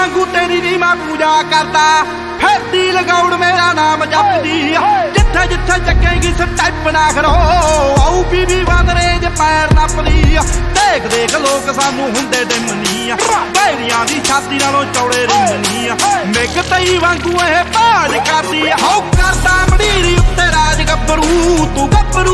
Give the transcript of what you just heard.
वांगू तेरी नी मैं पूजा करता फिरदी लगाउड़ मेरा नाम जपदी जिथे जिथे चकेगी स्टैप ना करो आऊ बीबी बांदरे ज पैर नपदी देख देख लोग सानू हुंदे डिमनी बैरियां दी छाती नालों चौड़े रिमनी मिग तई वांगू ए भाज करदी हो करदा मंडीरी उत्ते राज गब्बरू तू गब्बरू